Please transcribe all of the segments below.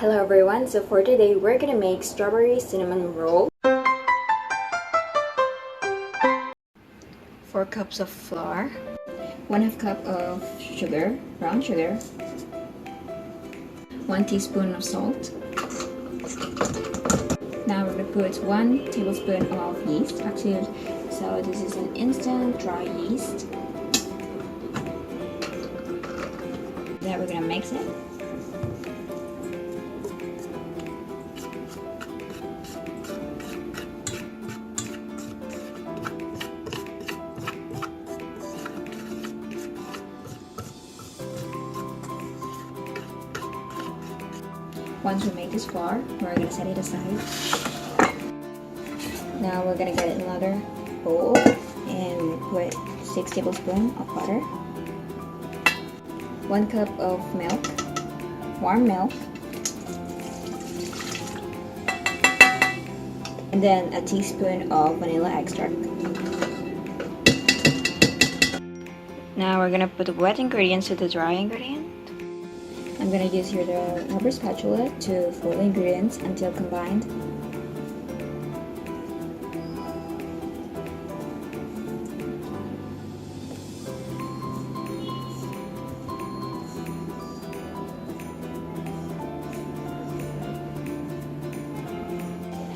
Hello everyone, so for today we're gonna make strawberry cinnamon roll. 4 cups of flour, 1/2 cup of sugar, brown sugar, 1 teaspoon of salt. Now we're gonna put 1 tablespoon of yeast active. So this is an instant dry yeast. Then we're gonna mix it. Once we make this flour, we're gonna set it aside. Now we're gonna get another bowl and put 6 tablespoons of butter, 1 cup of milk, warm milk, and then a teaspoon of vanilla extract. Now we're gonna put the wet ingredients to the dry ingredient. I'm gonna use here the rubber spatula to fold the ingredients until combined.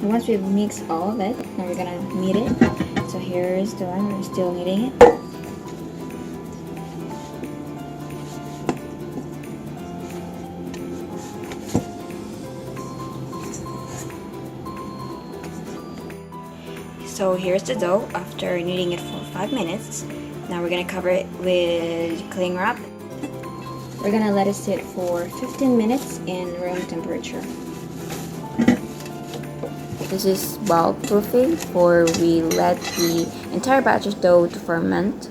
And once we've mixed all of it, now we're gonna knead it. So here's the one, we're still kneading it. So here's the dough after kneading it for 5 minutes. Now we're gonna cover it with cling wrap. We're gonna let it sit for 15 minutes in room temperature. This is bulk proofing, for we let the entire batch of dough to ferment.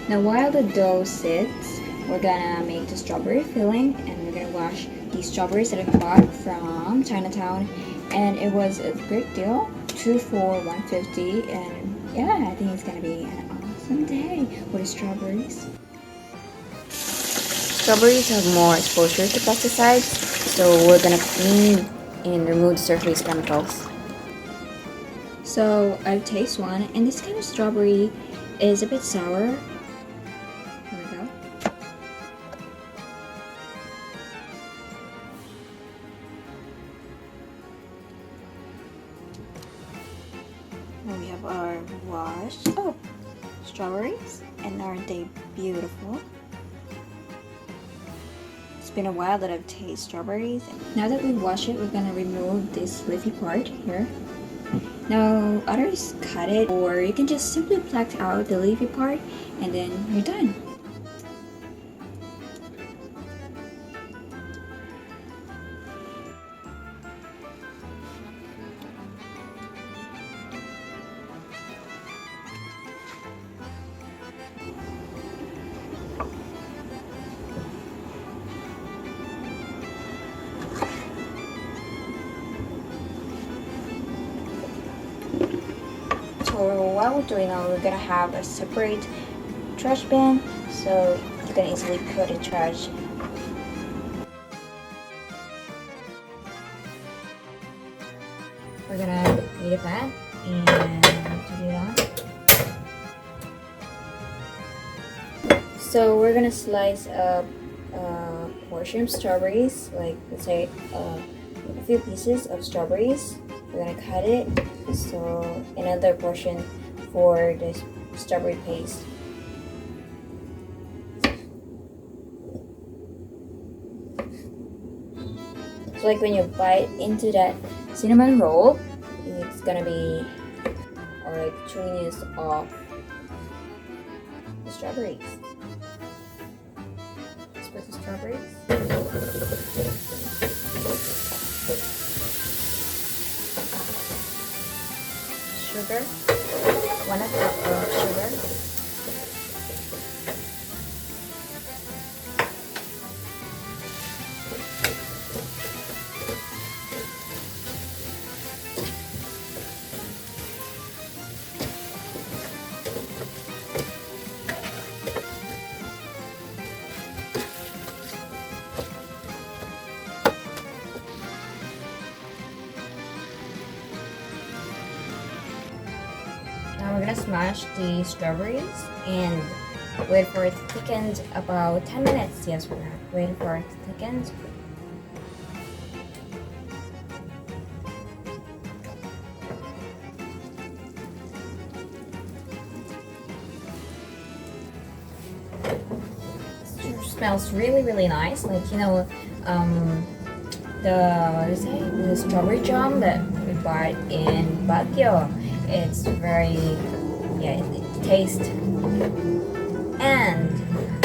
Now while the dough sits, we're gonna make the strawberry filling, and we're gonna wash these strawberries that I bought from Chinatown, and it was a great deal, 2 for $1.50, and yeah, I think it's gonna be an awesome day with strawberries. Strawberries have more exposure to pesticides, so we're gonna clean and remove the surface chemicals. So I've tasted one, and this kind of strawberry is a bit sour. We have our washed strawberries, and aren't they beautiful? It's been a while that I've tasted strawberries. Now that we've washed it, we're gonna remove this leafy part here. Now others cut it, or you can just simply pluck out the leafy part and then you're done. So while we're doing that, we're gonna have a separate trash bin, so you can easily put in trash. We're gonna need a pan and to do that. So we're gonna slice up a portion of strawberries, like let's say a few pieces of strawberries. We're gonna cut it, so another portion for this strawberry paste. So like when you bite into that cinnamon roll, it's gonna be like chewiness of the strawberries. Let's put the strawberries. sugar, 1 cup of sugar, Now we're gonna smash the strawberries and wait for it to thicken about 10 minutes. Yes, we're gonna wait for it to thicken. It smells really nice. Like, you know, the strawberry jam that we bought in Baguio. It's very, yeah, it tastes and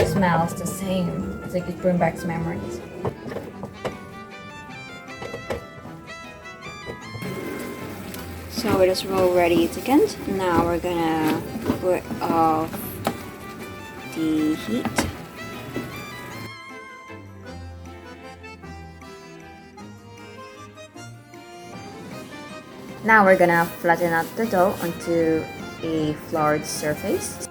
smells the same. It's like it brings back memories. So it is already thickened. Now we're gonna put off the heat. Now we're gonna flatten out the dough onto a floured surface.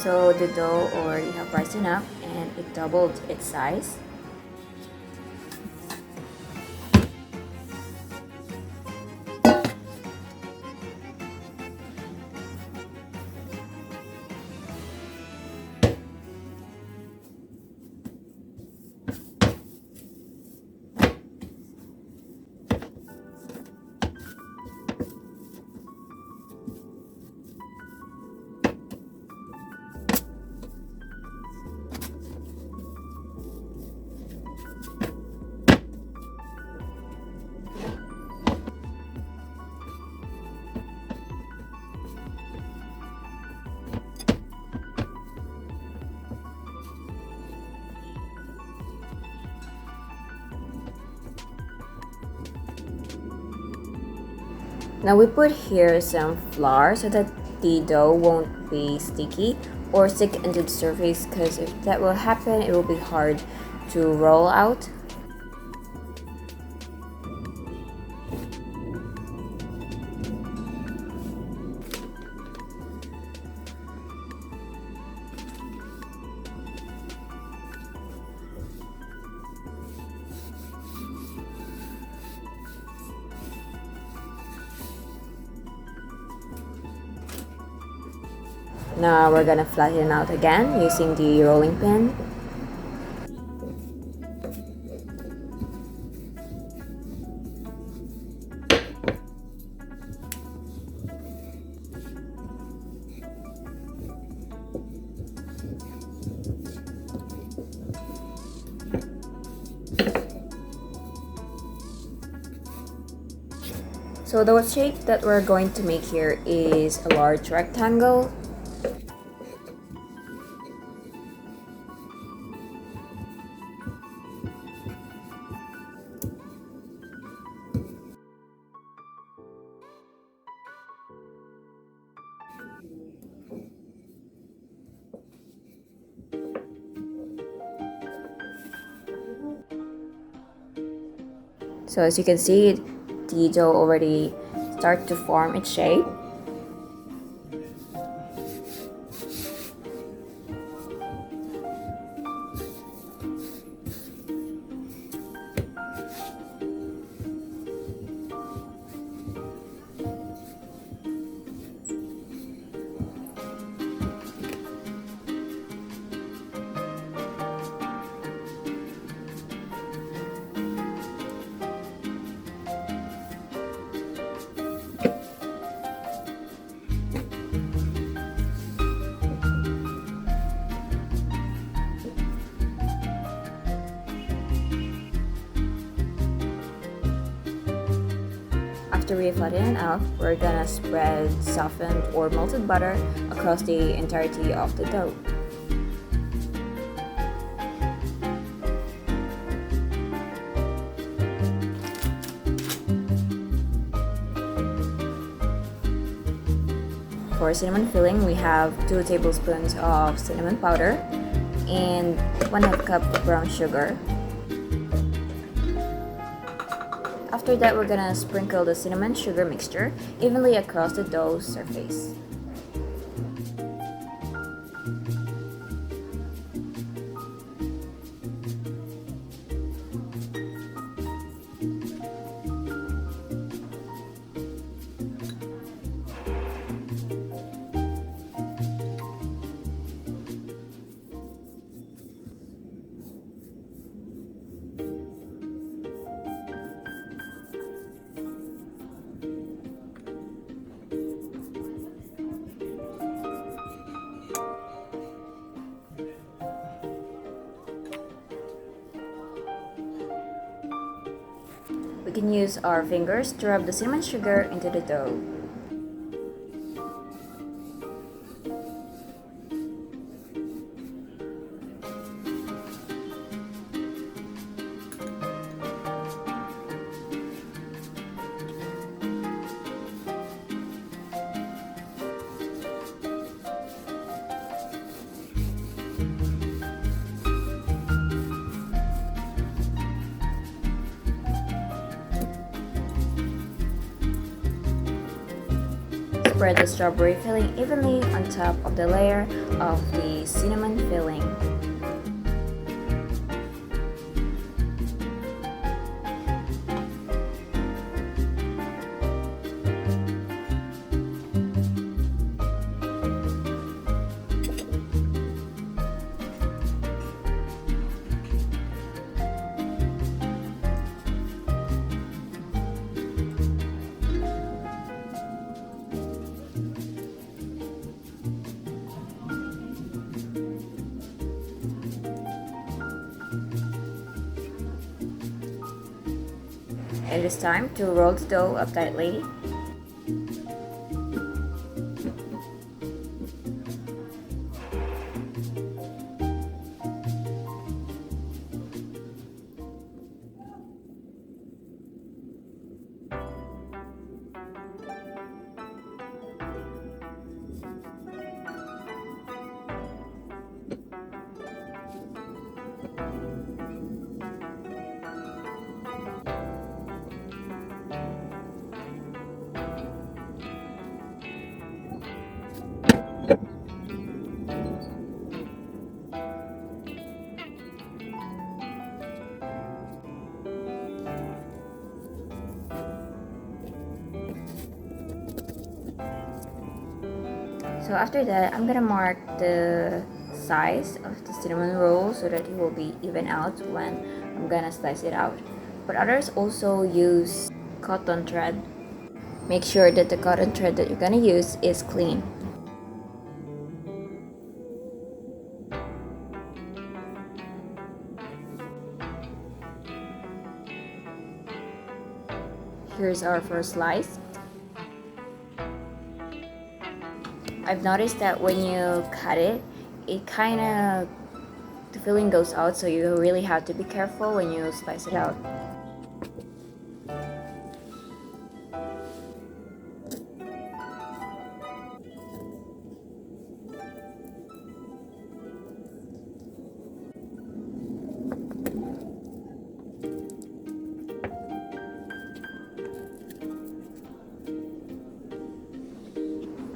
So the dough already have risen up and it doubled its size. Now we put here some flour so that the dough won't be sticky or stick into the surface, because if that will happen, it will be hard to roll out. Now we're gonna flatten out again using the rolling pin. So the shape that we're going to make here is a large rectangle. So as you can see, the dough already start to form its shape. After we flatten it out, we're gonna spread softened or melted butter across the entirety of the dough. for cinnamon filling, we have 2 tablespoons of cinnamon powder and 1/2 cup of brown sugar. After that, we're gonna sprinkle the cinnamon sugar mixture evenly across the dough surface. We can use our fingers to rub the cinnamon sugar into the dough. Spread the strawberry filling evenly on top of the layer of the cinnamon filling. It is time to roll the dough up tightly. So after that, I'm gonna mark the size of the cinnamon roll so that it will be even out when I'm gonna slice it out. But others also use cotton thread. Make sure that the cotton thread that you're gonna use is clean. Here's our first slice. I've noticed that when you cut it, it kind of, the filling goes out, so you really have to be careful when you slice it out.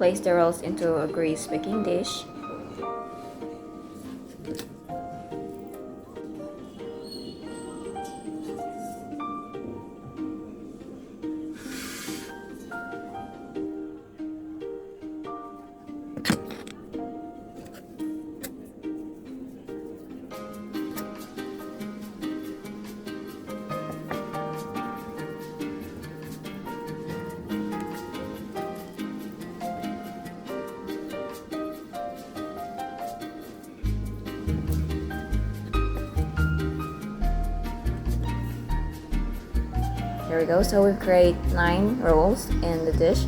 Place the rolls into a greased baking dish. There we go. So we've created 9 rolls in the dish.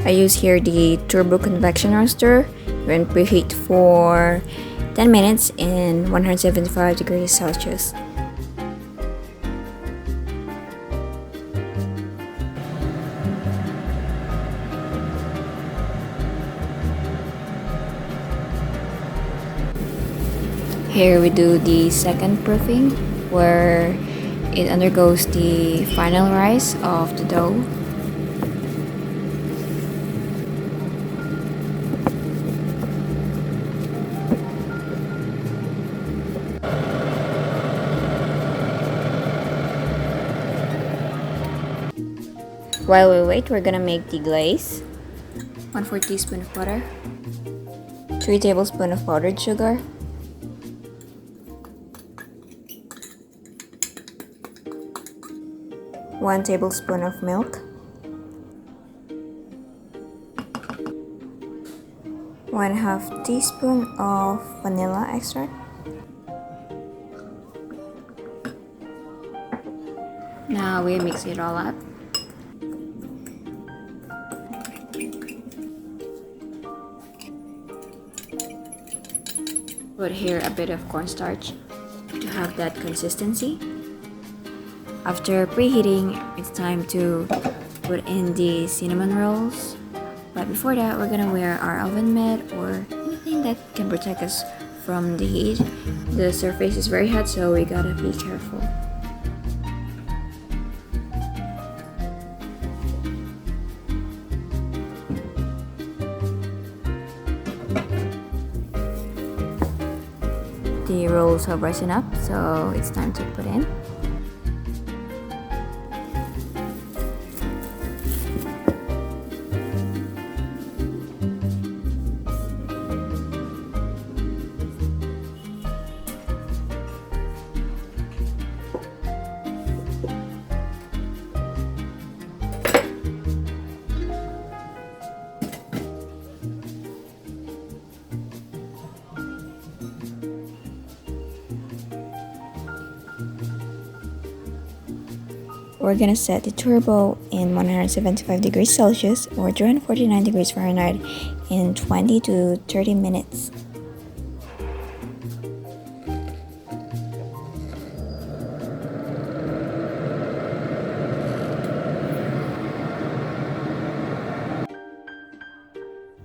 I use here the turbo convection roaster. We're going to preheat for 10 minutes in 175 degrees Celsius. Here we do the second proofing, where it undergoes the final rise of the dough. While we wait, we're gonna make the glaze. 1/4 teaspoon of butter, 3 tablespoons of powdered sugar, 1 tablespoon of milk, 1/2 teaspoon of vanilla extract. Now we mix it all up. Put here a bit of cornstarch to have that consistency. After preheating, it's time to put in the cinnamon rolls. But before that, we're gonna wear our oven mitt or anything that can protect us from the heat. The surface is very hot, so we gotta be careful. The rolls have risen up, so it's time to put in. We're gonna set the turbo in 175 degrees Celsius or 249 degrees Fahrenheit in 20 to 30 minutes.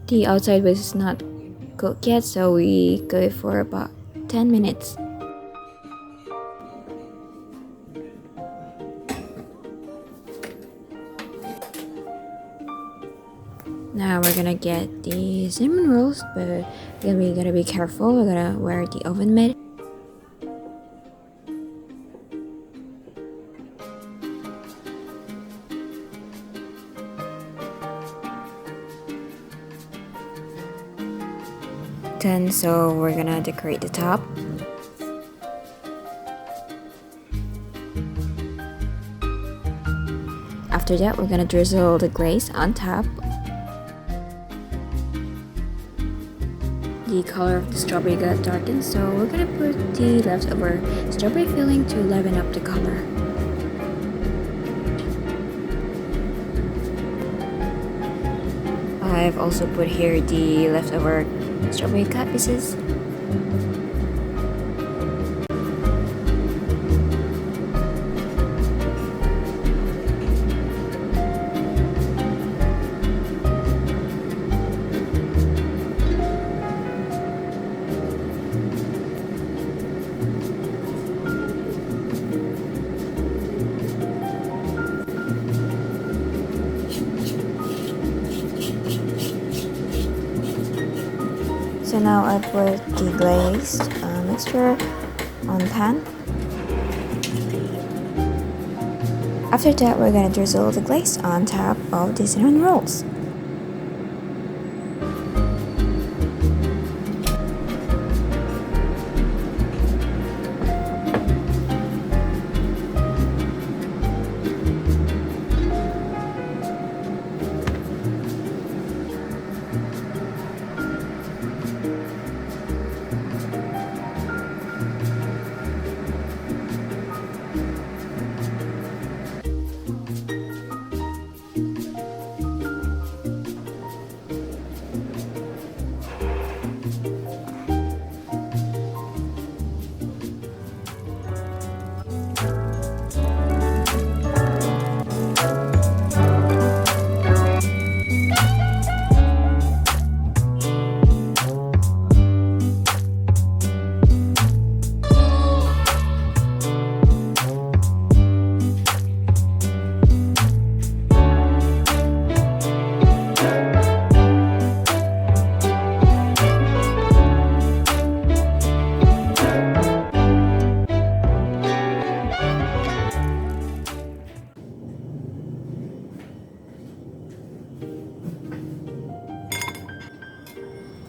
The outside was not cooked yet, so we cook it for about 10 minutes. Now we're gonna get the cinnamon rolls, but we gotta be careful. We're gonna wear the oven mitt. So we're gonna decorate the top. After that, we're gonna drizzle the glaze on top. The color of the strawberry got darkened, so we're gonna put the leftover strawberry filling to liven up the color. I've also put here the leftover strawberry cut pieces. So now I put the glazed mixture on the pan. After that, we're gonna drizzle the glaze on top of the cinnamon rolls.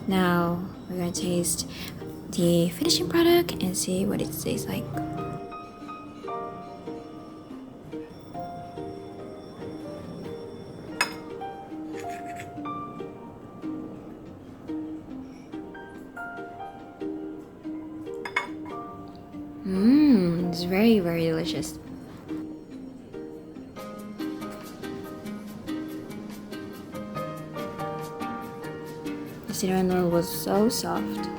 Now we're gonna taste the finishing product and see what it tastes like. It's very, very delicious. The cinnamon roll was so soft.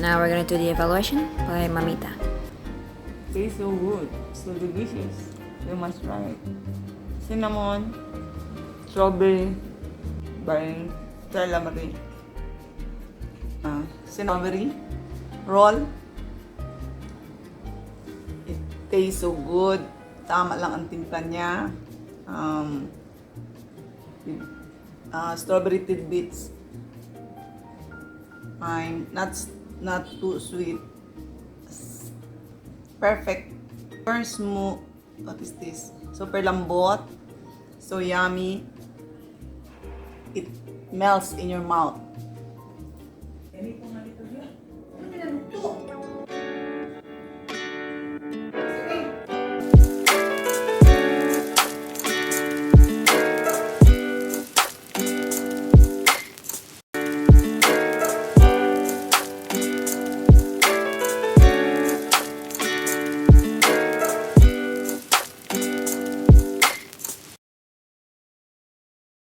Now we're gonna do the evaluation by Mamita. Tastes so good, so delicious. You must try it. Cinnamon, strawberry by Stella Marie. Strawberry roll. It tastes so good. Tama lang ang timpla niya. Strawberry tidbits. Not too sweet. Perfect. Super smooth. What is this? Super lambot. So yummy. It melts in your mouth.